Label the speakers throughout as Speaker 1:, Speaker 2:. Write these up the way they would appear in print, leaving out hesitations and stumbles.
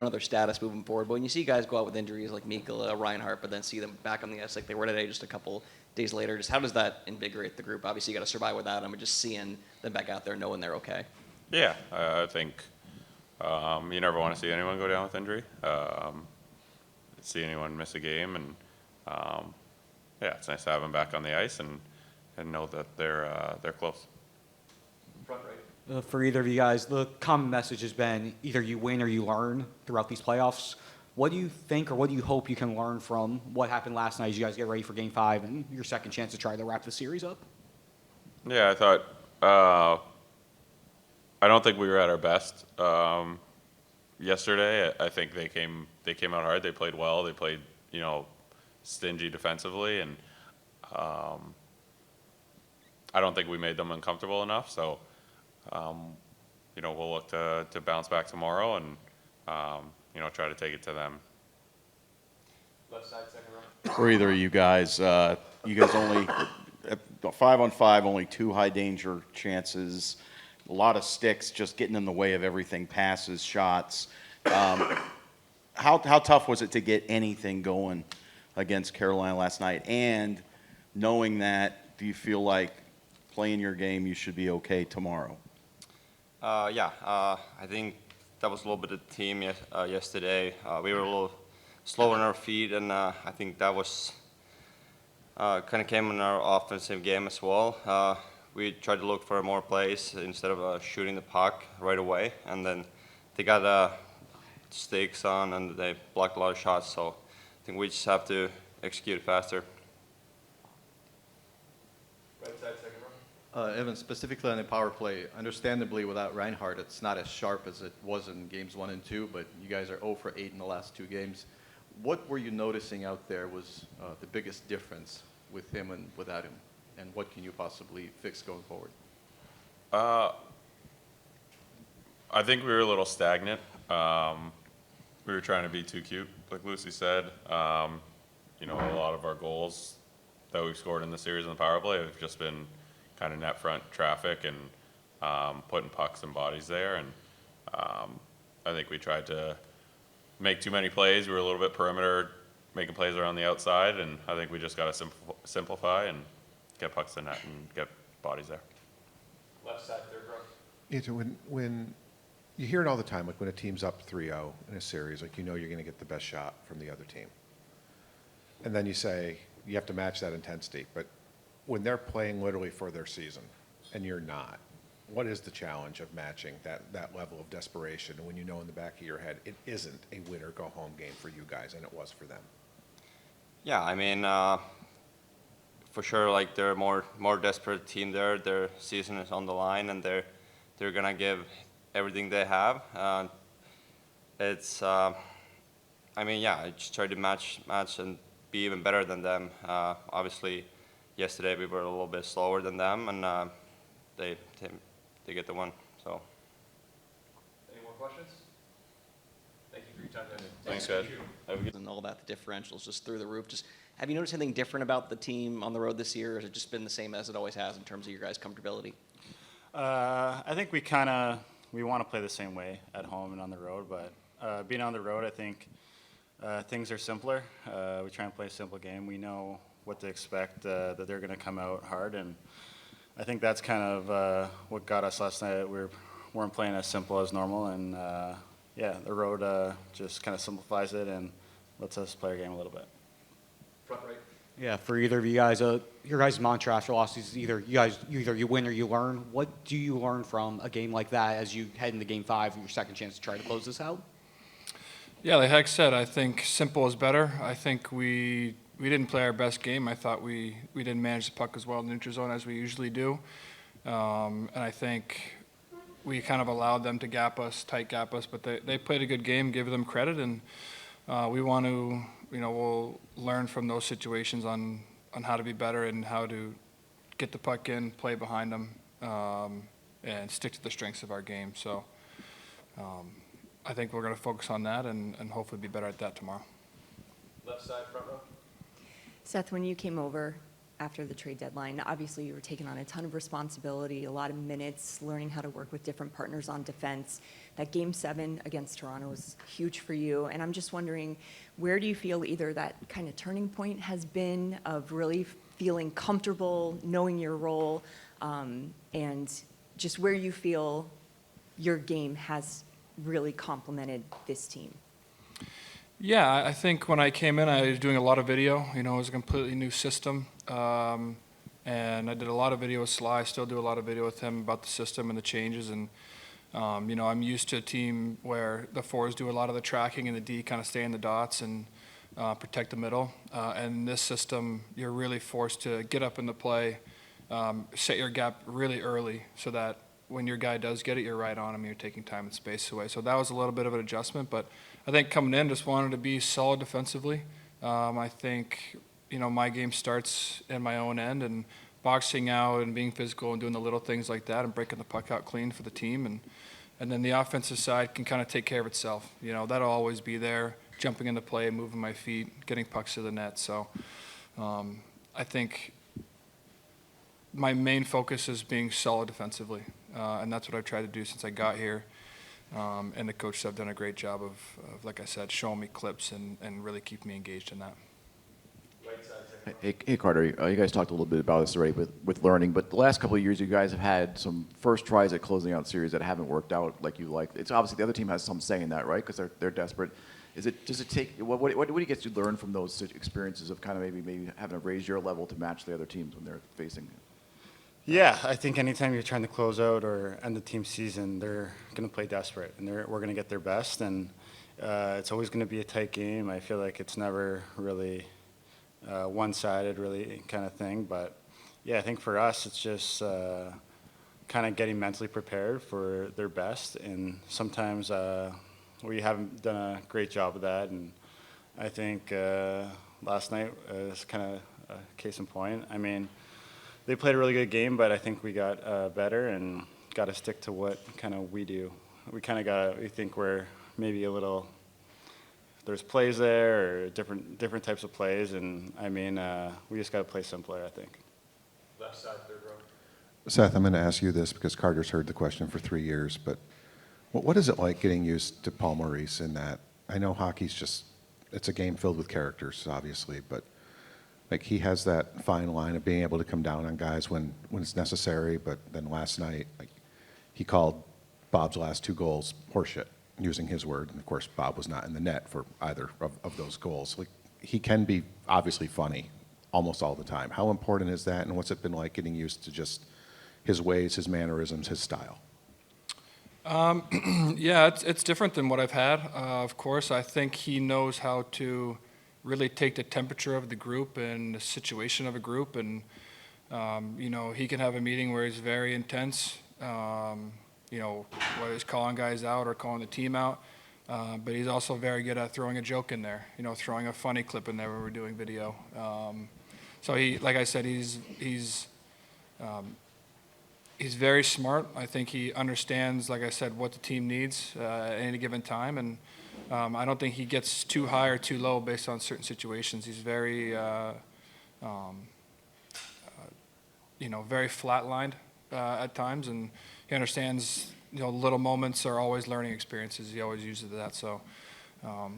Speaker 1: another status moving forward. But when you see guys go out with injuries like Mikkola, Reinhardt, but then see them back on the ice like they were today just a couple days later, just how does that invigorate the group? Obviously, you got to survive without them, but just seeing them back out there knowing they're okay.
Speaker 2: Yeah, I think you never want to see anyone go down with injury, see anyone miss a game, and yeah, it's nice to have them back on the ice and know that they're close.
Speaker 1: Front right.
Speaker 3: For either of you guys, the common message has been either you win or you learn throughout these playoffs. What do you think or what do you hope you can learn from what happened last night as you guys get ready for Game 5 and your second chance to try to wrap the series up?
Speaker 2: Yeah, I thought I don't think we were at our best yesterday. I think they came out hard. They played well. They played stingy defensively, and I don't think we made them uncomfortable enough. So we'll look to bounce back tomorrow and try to take it to them.
Speaker 1: Left side, second row.
Speaker 4: For either of you guys only 5-on-5, only 2 high danger chances, a lot of sticks just getting in the way of everything, passes, shots. How tough was it to get anything going against Carolina last night? And knowing that, do you feel like playing your game, you should be okay tomorrow?
Speaker 5: I think that was a little bit of the team yesterday. We were a little slow on our feet, and I think that was kind of came in our offensive game as well. We tried to look for more plays instead of shooting the puck right away, and then they got stakes on and they blocked a lot of shots. So I think we just have to execute faster.
Speaker 1: Right side, second row.
Speaker 6: Evan, specifically on the power play, understandably without Reinhardt, it's not as sharp as it was in games 1 and 2, but you guys are 0 for 8 in the last 2 games. What were you noticing out there was the biggest difference with him and without him? And what can you possibly fix going forward?
Speaker 2: I think we were a little stagnant. We were trying to be too cute, like Lucy said. A lot of our goals that we've scored in the series on the power play have just been kind of net front traffic and putting pucks and bodies there. And I think we tried to make too many plays. We were a little bit perimeter, making plays around the outside, and I think we just got to simplify and get pucks to net and get bodies there.
Speaker 1: Left side, third row.
Speaker 7: Eetu, when you hear it all the time, like when a team's up 3-0 in a series, like you're going to get the best shot from the other team. And then you say you have to match that intensity. But when they're playing literally for their season and you're not, what is the challenge of matching that level of desperation when you know in the back of your head it isn't a win-or-go-home game for you guys and it was for them?
Speaker 5: Yeah, I mean, for sure, like they're a more desperate team there. Their season is on the line, and they're gonna give everything they have. I just tried to match and be even better than them. Obviously, yesterday we were a little bit slower than them, and they get the win. So.
Speaker 1: Any more questions? Thank you for your time, guys.
Speaker 2: Thanks, guys. Have a good.
Speaker 1: And all that, the differentials just through the roof. Just have you noticed anything different about the team on the road this year, or has it just been the same as it always has in terms of your guys' comfortability?
Speaker 8: I think we want to play the same way at home and on the road, but being on the road, I think things are simpler. We try and play a simple game. We know what to expect, that they're going to come out hard, and I think that's kind of what got us last night. We weren't playing as simple as normal, and the road just kind of simplifies it and lets us play our game a little bit.
Speaker 1: Front right.
Speaker 3: Yeah, for either of you guys, your guys' mantra after losses is either you win or you learn. What do you learn from a game like that as you head into Game 5, your second chance to try to close this out?
Speaker 9: Yeah, like Heck said, I think simple is better. I think we didn't play our best game. I thought we didn't manage the puck as well in the neutral zone as we usually do. And I think we kind of allowed them to tight gap us, but they played a good game, give them credit, and we want to, we'll learn from those situations on how to be better and how to get the puck in, play behind them, and stick to the strengths of our game. So I think we're going to focus on that and hopefully be better at that tomorrow.
Speaker 1: Left side, front row.
Speaker 10: Seth, when you came over, after the trade deadline. Obviously, you were taking on a ton of responsibility, a lot of minutes, learning how to work with different partners on defense. That Game 7 against Toronto was huge for you, and I'm just wondering, where do you feel either that kind of turning point has been of really feeling comfortable, knowing your role, and just where you feel your game has really complemented this team?
Speaker 9: Yeah, I think when I came in, I was doing a lot of video. You know, it was a completely new system. And I did a lot of video with Sly. I still do a lot of video with him about the system and the changes. And, you know, I'm used to a team where the fours do a lot of the tracking and the D kind of stay in the dots and protect the middle. And this system, you're really forced to get up in the play, set your gap really early so that when your guy does get it, you're right on him, you're taking time and space away. So that was a little bit of an adjustment, but I think coming in, just wanted to be solid defensively. I think, you know, my game starts in my own end, and boxing out and being physical and doing the little things like that and breaking the puck out clean for the team. And then the offensive side can kind of take care of itself. You know, that'll always be there, jumping into play, moving my feet, getting pucks to the net. So I think my main focus is being solid defensively, and that's what I've tried to do since I got here. And the coaches have done a great job of, like I said, showing me clips and really keeping me engaged in that.
Speaker 11: Hey Carter, you guys talked a little bit about this already with learning, but the last couple of years you guys have had some first tries at closing out series that haven't worked out like you like. It's obviously the other team has some say in that, right? Because they're desperate. Does it take what do you get to learn from those experiences of kind of maybe having to raise your level to match the other teams when they're facing?
Speaker 8: Yeah, I think anytime you're trying to close out or end the team season, they're going to play desperate, and we're going to get their best, and it's always going to be a tight game. I feel like it's never really one-sided, really kind of thing. But yeah, I think for us, it's just kind of getting mentally prepared for their best, and sometimes we haven't done a great job of that. And I think last night is kind of a case in point. I mean, they played a really good game, but I think we got better and got to stick to what kind of we do. We kind of we think we're maybe a little, there's plays there or different types of plays, and I mean, we just got to play simpler, I think.
Speaker 1: Left side, third row.
Speaker 7: Seth, I'm going to ask you this because Carter's heard the question for 3 years, but what is it like getting used to Paul Maurice in that? I know hockey's just, it's a game filled with characters, obviously, but like he has that fine line of being able to come down on guys when it's necessary, but then last night, like he called Bob's last 2 goals horseshit, using his word, and of course Bob was not in the net for either of those goals. Like he can be obviously funny almost all the time. How important is that, and what's it been like getting used to just his ways, his mannerisms, his style?
Speaker 9: Yeah, it's different than what I've had. Of course, I think he knows how to really take the temperature of the group and the situation of a group, and you know, he can have a meeting where he's very intense, you know, whether he's calling guys out or calling the team out, but he's also very good at throwing a joke in there, you know, throwing a funny clip in there when we're doing video. So he, like I said, he's very smart. I think he understands, like I said, what the team needs at any given time, and I don't think he gets too high or too low based on certain situations. He's very, you know, very flatlined at times, and he understands, you know, little moments are always learning experiences. He always uses that. So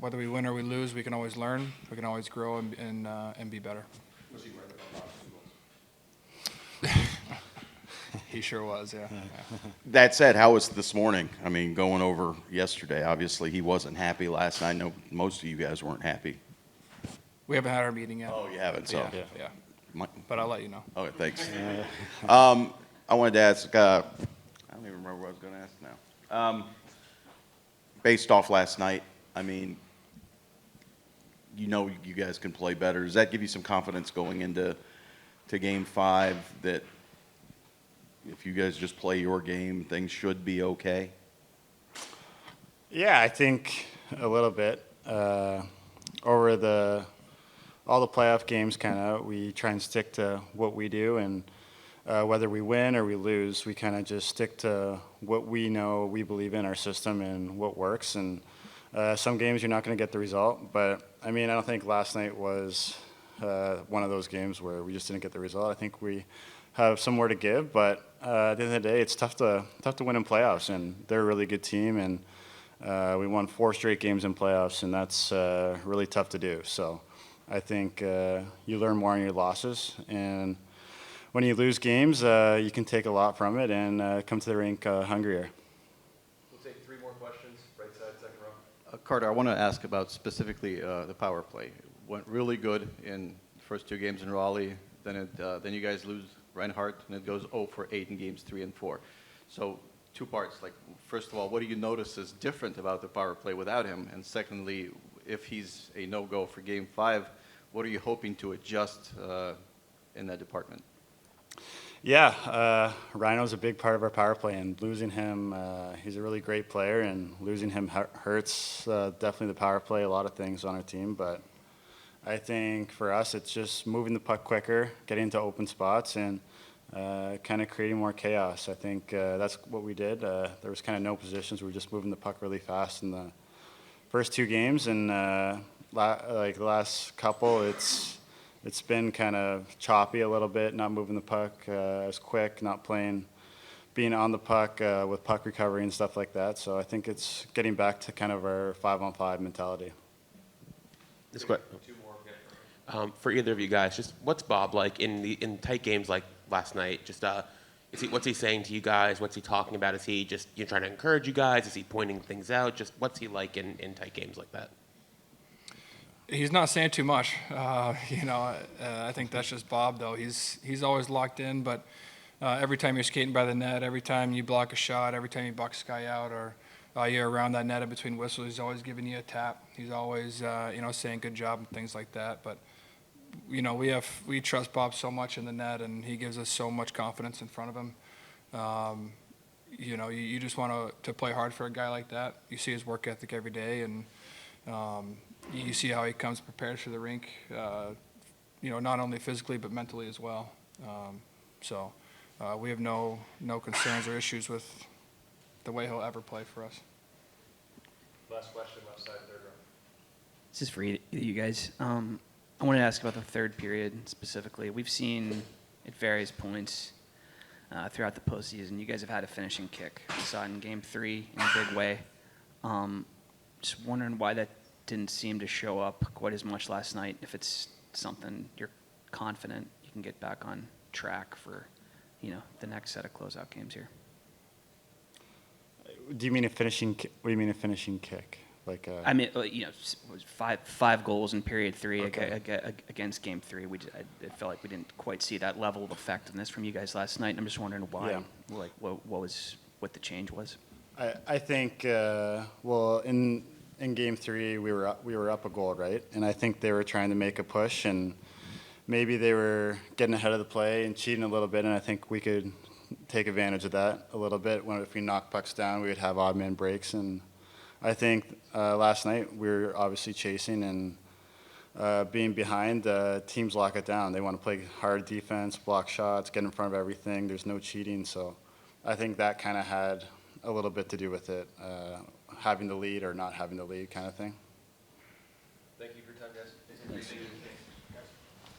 Speaker 9: whether we win or we lose, we can always learn. We can always grow and be better.
Speaker 1: Was he right about Bob's goals?
Speaker 9: He sure was, yeah.
Speaker 4: That said, how was this morning? I mean, going over yesterday, obviously he wasn't happy last night. I know most of you guys weren't happy.
Speaker 9: We haven't had our meeting yet.
Speaker 4: Oh, you haven't, so.
Speaker 9: Yeah. But I'll let you know.
Speaker 4: Okay, thanks. I wanted to ask, I don't even remember what I was going to ask now. Based off last night, I mean, you know you guys can play better. Does that give you some confidence going into Game 5 that if you guys just play your game, things should be okay?
Speaker 8: Yeah, I think a little bit. Over all the playoff games, kind of, we try and stick to what we do, and whether we win or we lose, we kind of just stick to what we know, we believe in our system and what works. And some games you're not going to get the result, but I mean, I don't think last night was one of those games where we just didn't get the result. I think we have some more to give, but at the end of the day, it's tough to win in playoffs, and they're a really good team, and we won 4 straight games in playoffs, and that's really tough to do. So I think you learn more on your losses, and when you lose games, you can take a lot from it and come to the rink hungrier.
Speaker 1: We'll take 3 more questions. Right side, second row.
Speaker 6: Carter, I want to ask about specifically the power play. It went really good in the first 2 games in Raleigh. Then you guys lose Reinhardt, and it goes 0 for 8 in games 3 and 4. So 2 parts. Like, first of all, what do you notice is different about the power play without him? And secondly, if he's a no-go for game 5, what are you hoping to adjust in that department?
Speaker 8: Yeah, Rhino's a big part of our power play, and losing him, he's a really great player, and losing him hurts definitely the power play, a lot of things on our team. But I think for us, it's just moving the puck quicker, getting into open spots, and kind of creating more chaos. I think that's what we did. There was kind of no positions. We were just moving the puck really fast in the first 2 games, and like the last couple, it's been kind of choppy a little bit, not moving the puck as quick, not being on the puck with puck recovery and stuff like that. So I think it's getting back to kind of our 5-on-5 mentality.
Speaker 12: This for either of you guys, just what's Bob like in tight games like last night? Just what's he saying to you guys? What's he talking about? Is he just trying to encourage you guys? Is he pointing things out? Just what's he like in tight games like that?
Speaker 9: He's not saying too much. I think that's just Bob, though. He's always locked in, but every time you're skating by the net, every time you block a shot, every time you box a guy out, or you're around that net in between whistles, he's always giving you a tap. He's always, saying good job and things like that. But, we trust Bob so much in the net, and he gives us so much confidence in front of him. You just want to play hard for a guy like that. You see his work ethic every day, and you see how he comes prepared for the rink, not only physically but mentally as well. So we have no concerns or issues with the way he'll ever play for us.
Speaker 1: Last question, left side, third row.
Speaker 13: This is for you guys. I wanted to ask about the third period specifically. We've seen at various points throughout the postseason, you guys have had a finishing kick. We saw it in Game 3 in a big way. Just wondering why that didn't seem to show up quite as much last night. If it's something you're confident you can get back on track for, the next set of closeout games here.
Speaker 8: Do you mean a finishing? What do you mean a finishing kick? Like
Speaker 13: I mean, it was five goals in period 3
Speaker 8: Okay.
Speaker 13: against Game 3. I felt like we didn't quite see that level of effectiveness from you guys last night. And I'm just wondering why.
Speaker 8: Yeah.
Speaker 13: Like what the change was.
Speaker 8: I think in Game 3 we were up a goal, right? And I think they were trying to make a push, and maybe they were getting ahead of the play and cheating a little bit. And I think we could take advantage of that a little bit. If we knock pucks down, we would have odd man breaks. And I think last night we were obviously chasing and being behind. Teams lock it down. They want to play hard defense, block shots, get in front of everything. There's no cheating. So I think that kind of had a little bit to do with it, having the lead or not having the lead kind of thing.
Speaker 1: Thank you for your time, guys.